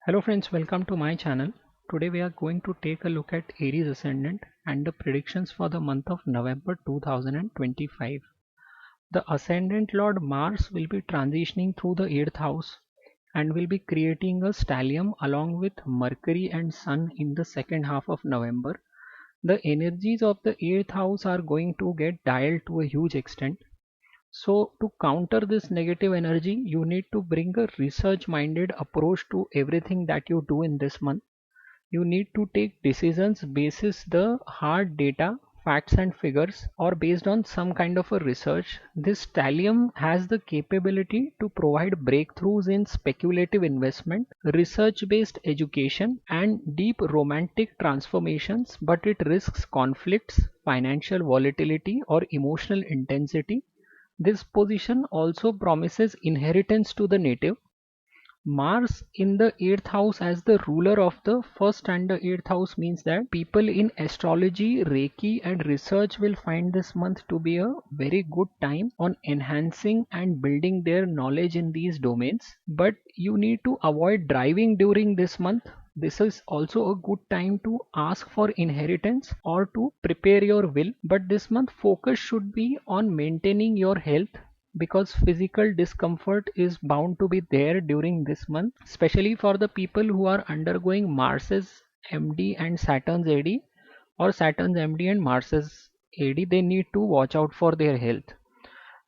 Hello friends, welcome to my channel. Today we are going to take a look at Aries ascendant and the predictions for the month of November 2025. The ascendant Lord Mars will be transitioning through the 8th house and will be creating a stellium along with Mercury and Sun in the second half of November. The energies of the 8th house are going to get dialed to a huge extent. So to counter this negative energy, you need to bring a research minded approach to everything that you do in this month. You need to take decisions basis the hard data, facts and figures, or based on some kind of a research. This stellium has the capability to provide breakthroughs in speculative investment, research based education, and deep romantic transformations, but it risks conflicts, financial volatility, or emotional intensity. This position also promises inheritance to the native. Mars in the 8th house as the ruler of the first and the 8th house means that people in astrology, Reiki, and research will find this month to be a very good time on enhancing and building their knowledge in these domains. But you need to avoid driving during this month. This is also a good time to ask for inheritance or to prepare your will. But this month, focus should be on maintaining your health because physical discomfort is bound to be there during this month, especially for the people who are undergoing Mars's MD and Saturn's AD, or Saturn's MD and Mars's AD. They need to watch out for their health.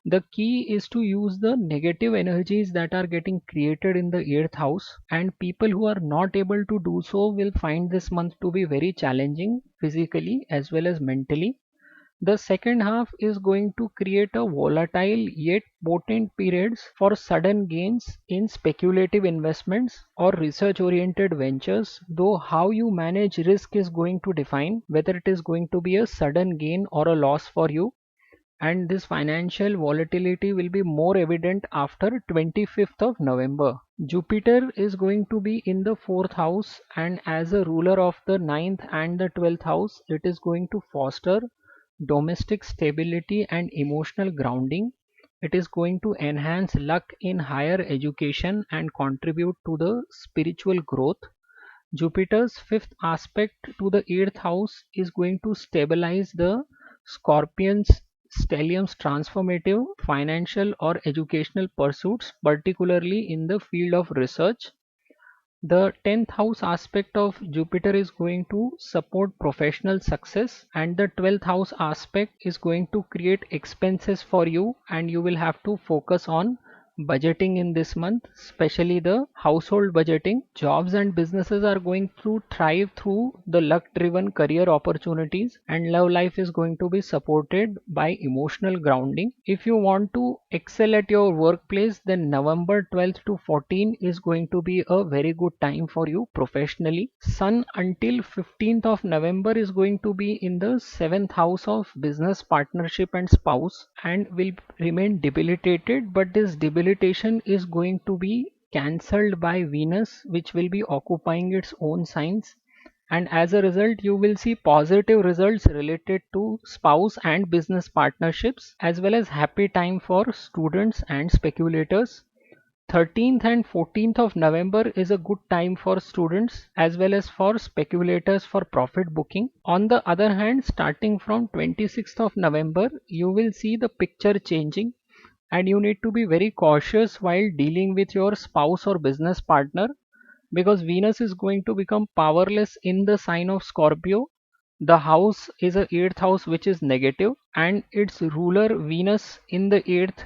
The key is to use the negative energies that are getting created in the 8th house, and people who are not able to do so will find this month to be very challenging physically as well as mentally. The second half is going to create a volatile yet potent periods for sudden gains in speculative investments or research oriented ventures, though how you manage risk is going to define whether it is going to be a sudden gain or a loss for you. And this financial volatility will be more evident after 25th of November. Jupiter is going to be in the 4th house, and as a ruler of the ninth and the 12th house, it is going to foster domestic stability and emotional grounding. It is going to enhance luck in higher education and contribute to the spiritual growth. Jupiter's fifth aspect to the 8th house is going to stabilize the Scorpion's stellium's transformative financial or educational pursuits, particularly in the field of research. The 10th house aspect of Jupiter is going to support professional success, and the 12th house aspect is going to create expenses for you, and you will have to focus on budgeting in this month, especially the household budgeting. Jobs and businesses are going to thrive through the luck driven career opportunities, and love life is going to be supported by emotional grounding. If you want to excel at your workplace, then November 12th to 14 is going to be a very good time for you professionally. Sun until 15th of November is going to be in the 7th house of business partnership and spouse, and will remain debilitated, but this debilitation is going to be cancelled by Venus, which will be occupying its own signs, and as a result you will see positive results related to spouse and business partnerships, as well as happy time for students and speculators. 13th and 14th of November is a good time for students as well as for speculators for profit booking. On the other hand, starting from 26th of November, you will see the picture changing, and you need to be very cautious while dealing with your spouse or business partner, because Venus is going to become powerless in the sign of Scorpio. The house is a 8th house which is negative, and its ruler Venus in the 8th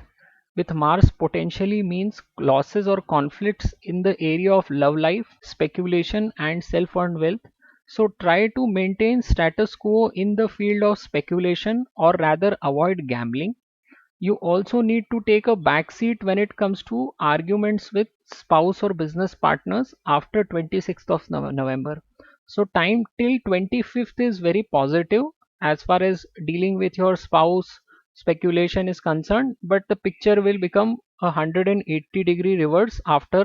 with Mars potentially means losses or conflicts in the area of love life, speculation, and self earned wealth. So try to maintain status quo in the field of speculation, or rather avoid gambling. You also need to take a back seat when it comes to arguments with spouse or business partners after 26th of November. So time till 25th is very positive as far as dealing with your spouse speculation is concerned, but the picture will become 180-degree reverse after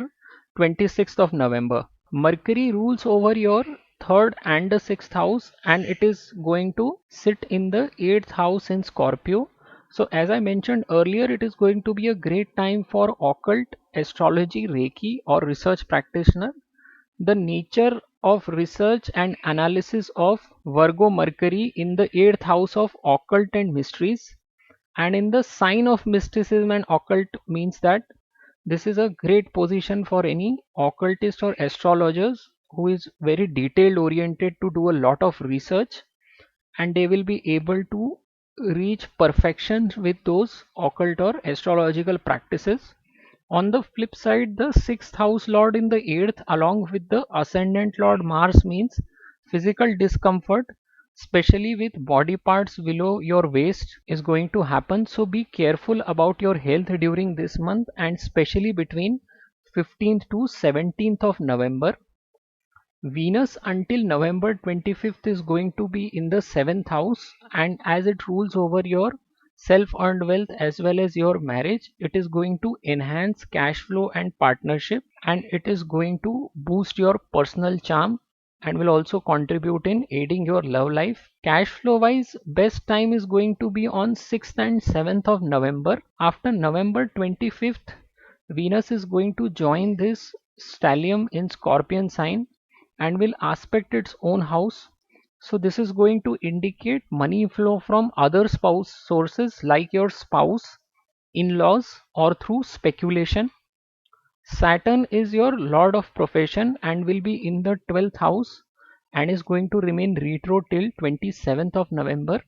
26th of November. Mercury rules over your third and the sixth house, and it is going to sit in the eighth house in Scorpio. So as I mentioned earlier, it is going to be a great time for occult, astrology, Reiki, or research practitioner. the nature of research and analysis of Virgo Mercury in the 8th house of occult and mysteries, and in the sign of mysticism and occult means that this is a great position for any occultist or astrologers who is very detailed oriented to do a lot of research, and they will be able to reach perfection with those occult or astrological practices. On the flip side, the sixth house lord in the eighth, along with the ascendant lord Mars, means physical discomfort, especially with body parts below your waist, is going to happen. So be careful about your health during this month, and especially between 15th to 17th of November. Venus until November 25th is going to be in the 7th house, and as it rules over your self earned wealth as well as your marriage, it is going to enhance cash flow and partnership, and it is going to boost your personal charm and will also contribute in aiding your love life. Cash flow wise, best time is going to be on 6th and 7th of November. After November 25th, Venus is going to join this stellium in Scorpion sign and will aspect its own house. So this is going to indicate money flow from other spouse sources like your spouse, in-laws, or through speculation. Saturn is your lord of profession and will be in the 12th house and is going to remain retro till 27th of November.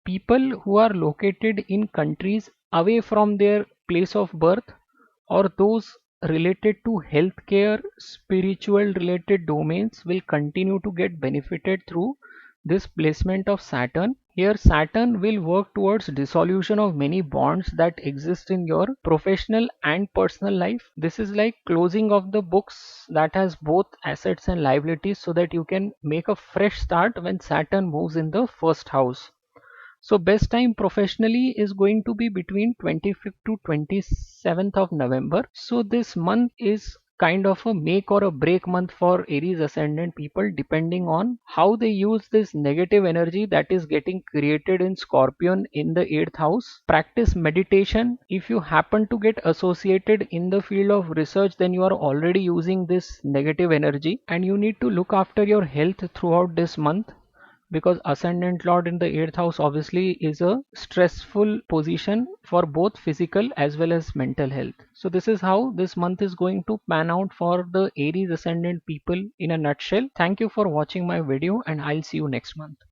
People who are located in countries away from their place of birth, or those related to healthcare, spiritual related domains, will continue to get benefited through this placement of Saturn. Here Saturn will work towards dissolution of many bonds that exist in your professional and personal life. This is like closing of the books that has both assets and liabilities, so that you can make a fresh start when Saturn moves in the first house. So best time professionally is going to be between 25th to 27th of November. So this month is kind of a make or a break month for Aries ascendant people, depending on how they use this negative energy that is getting created in Scorpion in the 8th house. Practice meditation. If you happen to get associated in the field of research, then you are already using this negative energy, and you need to look after your health throughout this month, because ascendant lord in the 8th house obviously is a stressful position for both physical as well as mental health. So this is how this month is going to pan out for the Aries ascendant people in a nutshell. Thank you for watching my video, and I'll see you next month.